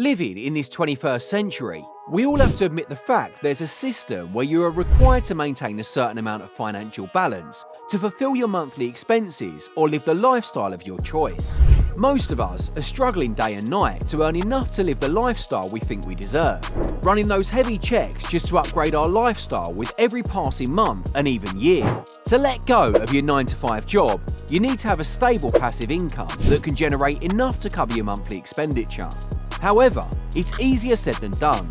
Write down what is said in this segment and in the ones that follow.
Living in this 21st century, we all have to admit the fact there's a system where you are required to maintain a certain amount of financial balance to fulfill your monthly expenses or live the lifestyle of your choice. Most of us are struggling day and night to earn enough to live the lifestyle we think we deserve, running those heavy checks just to upgrade our lifestyle with every passing month and even year. To let go of your 9-to-5 job, you need to have a stable passive income that can generate enough to cover your monthly expenditure. However, it's easier said than done.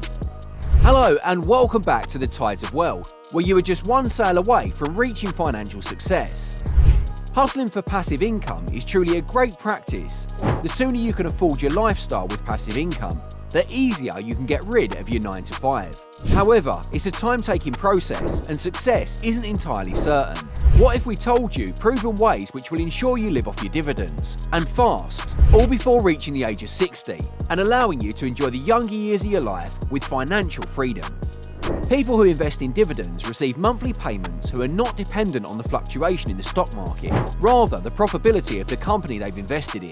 Hello and welcome back to the Tides of Wealth, where you are just one sale away from reaching financial success. Hustling for passive income is truly a great practice. The sooner you can afford your lifestyle with passive income, the easier you can get rid of your 9-to-5. However, it's a time-taking process and success isn't entirely certain. What if we told you proven ways which will ensure you live off your dividends, and fast, all before reaching the age of 60, and allowing you to enjoy the younger years of your life with financial freedom? People who invest in dividends receive monthly payments who are not dependent on the fluctuation in the stock market, rather the profitability of the company they've invested in.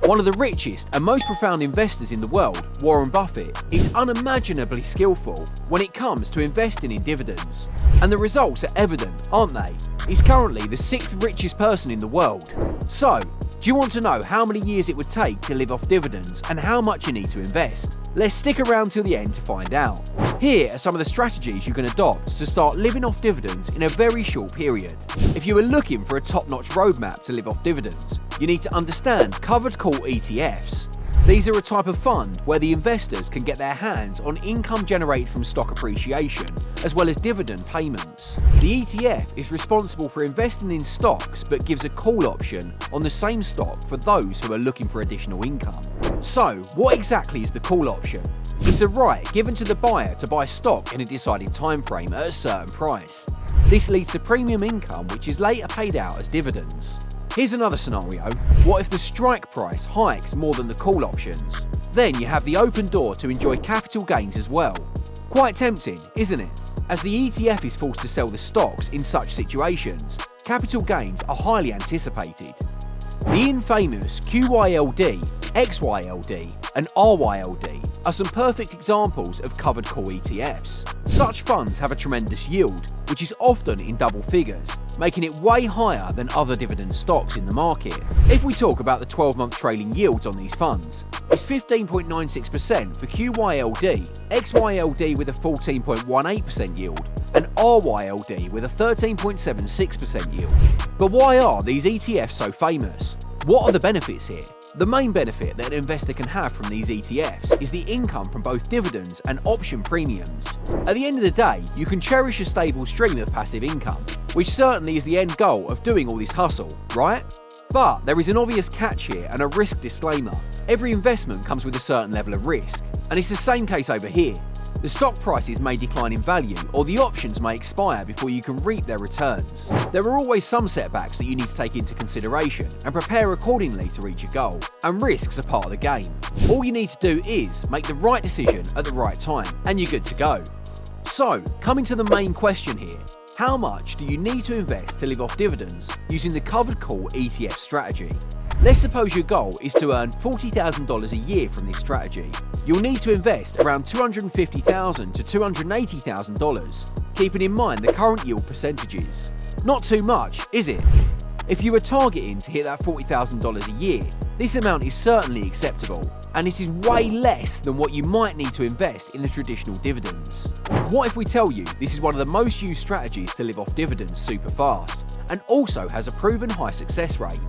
One of the richest and most profound investors in the world, Warren Buffett, is unimaginably skillful when it comes to investing in dividends. And the results are evident, aren't they? He's currently the 6th richest person in the world. So, do you want to know how many years it would take to live off dividends and how much you need to invest? Let's stick around till the end to find out. Here are some of the strategies you can adopt to start living off dividends in a very short period. If you are looking for a top-notch roadmap to live off dividends, you need to understand covered call ETFs. These are a type of fund where the investors can get their hands on income generated from stock appreciation, as well as dividend payments. The ETF is responsible for investing in stocks but gives a call option on the same stock for those who are looking for additional income. So, what exactly is the call option? It's a right given to the buyer to buy stock in a decided time frame at a certain price. This leads to premium income which is later paid out as dividends. Here's another scenario. What if the strike price hikes more than the call options? Then you have the open door to enjoy capital gains as well. Quite tempting, isn't it? As the ETF is forced to sell the stocks in such situations, capital gains are highly anticipated. The infamous QYLD, XYLD, and RYLD are some perfect examples of covered call ETFs. Such funds have a tremendous yield, which is often in double figures, making it way higher than other dividend stocks in the market. If we talk about the 12-month trailing yields on these funds, it's 15.96% for QYLD, XYLD with a 14.18% yield, and RYLD with a 13.76% yield. But why are these ETFs so famous? What are the benefits here? The main benefit that an investor can have from these ETFs is the income from both dividends and option premiums. At the end of the day, you can cherish a stable stream of passive income, which certainly is the end goal of doing all this hustle, right? But there is an obvious catch here and a risk disclaimer. Every investment comes with a certain level of risk, and it's the same case over here. The stock prices may decline in value or the options may expire before you can reap their returns. There are always some setbacks that you need to take into consideration and prepare accordingly to reach your goal. And risks are part of the game. All you need to do is make the right decision at the right time and you're good to go. So, coming to the main question here, how much do you need to invest to live off dividends using the covered call ETF strategy? Let's suppose your goal is to earn $40,000 a year from this strategy. You'll need to invest around $250,000 to $280,000, keeping in mind the current yield percentages. Not too much, is it? If you are targeting to hit that $40,000 a year, this amount is certainly acceptable, and it is way less than what you might need to invest in the traditional dividends. What if we tell you this is one of the most used strategies to live off dividends super fast, and also has a proven high success rate?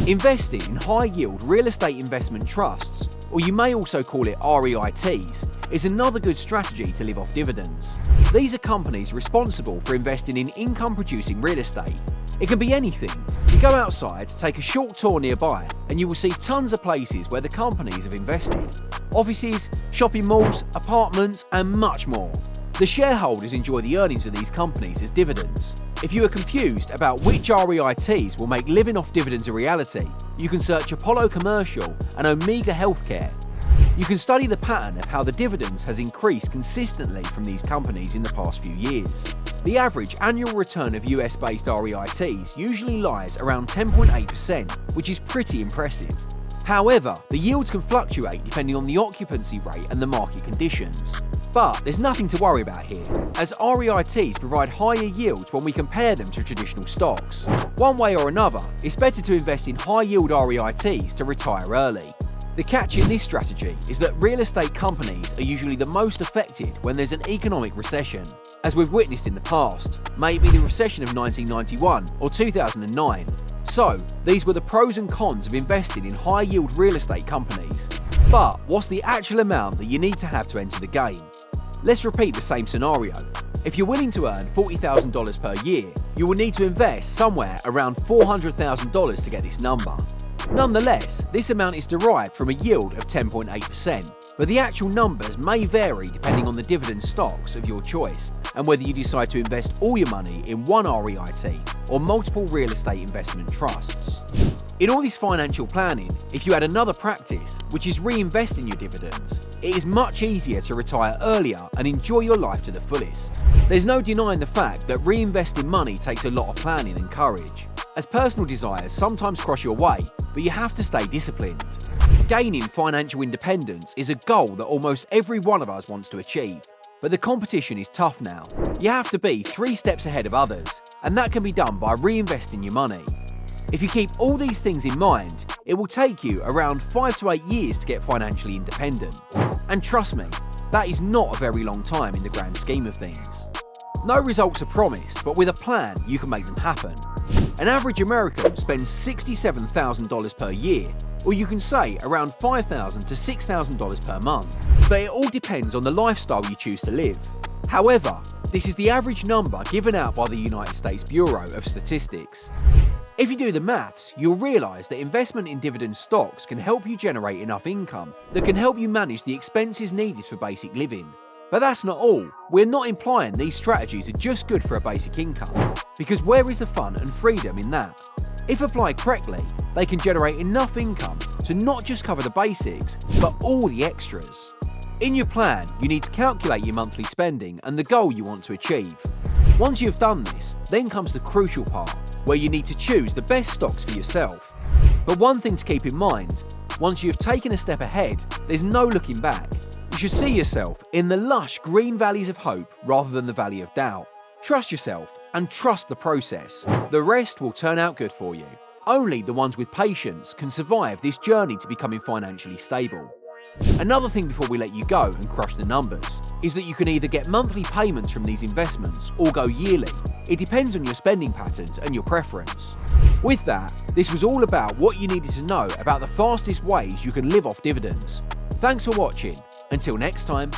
Investing in high-yield real estate investment trusts, or you may also call it REITs, is another good strategy to live off dividends. These are companies responsible for investing in income-producing real estate. It can be anything. You go outside, take a short tour nearby, and you will see tons of places where the companies have invested. Offices, shopping malls, apartments, and much more. The shareholders enjoy the earnings of these companies as dividends. If you are confused about which REITs will make living off dividends a reality, you can search Apollo Commercial and Omega Healthcare. You can study the pattern of how the dividends has increased consistently from these companies in the past few years. The average annual return of US-based REITs usually lies around 10.8%, which is pretty impressive. However, the yields can fluctuate depending on the occupancy rate and the market conditions. But there's nothing to worry about here, as REITs provide higher yields when we compare them to traditional stocks. One way or another, it's better to invest in high-yield REITs to retire early. The catch in this strategy is that real estate companies are usually the most affected when there's an economic recession, as we've witnessed in the past, maybe the recession of 1991 or 2009. So, these were the pros and cons of investing in high-yield real estate companies. But what's the actual amount that you need to have to enter the game? Let's repeat the same scenario. If you're willing to earn $40,000 per year, you will need to invest somewhere around $400,000 to get this number. Nonetheless, this amount is derived from a yield of 10.8%, but the actual numbers may vary depending on the dividend stocks of your choice and whether you decide to invest all your money in one REIT or multiple real estate investment trusts. In all this financial planning, if you add another practice, which is reinvesting your dividends, it is much easier to retire earlier and enjoy your life to the fullest. There's no denying the fact that reinvesting money takes a lot of planning and courage, as personal desires sometimes cross your way, but you have to stay disciplined. Gaining financial independence is a goal that almost every one of us wants to achieve, but the competition is tough now. You have to be 3 steps ahead of others, and that can be done by reinvesting your money. If you keep all these things in mind, it will take you around 5 to 8 years to get financially independent. And trust me, that is not a very long time in the grand scheme of things. No results are promised, but with a plan, you can make them happen. An average American spends $67,000 per year, or you can say around $5,000 to $6,000 per month. But it all depends on the lifestyle you choose to live. However, this is the average number given out by the United States Bureau of Statistics. If you do the maths, you'll realise that investment in dividend stocks can help you generate enough income that can help you manage the expenses needed for basic living. But that's not all. We're not implying these strategies are just good for a basic income, because where is the fun and freedom in that? If applied correctly, they can generate enough income to not just cover the basics, but all the extras. In your plan, you need to calculate your monthly spending and the goal you want to achieve. Once you've done this, then comes the crucial part, where you need to choose the best stocks for yourself. But one thing to keep in mind, once you've taken a step ahead, there's no looking back. You should see yourself in the lush green valleys of hope rather than the valley of doubt. Trust yourself and trust the process. The rest will turn out good for you. Only the ones with patience can survive this journey to becoming financially stable. Another thing before we let you go and crush the numbers is that you can either get monthly payments from these investments or go yearly. It depends on your spending patterns and your preference. With that, this was all about what you needed to know about the fastest ways you can live off dividends. Thanks for watching. Until next time.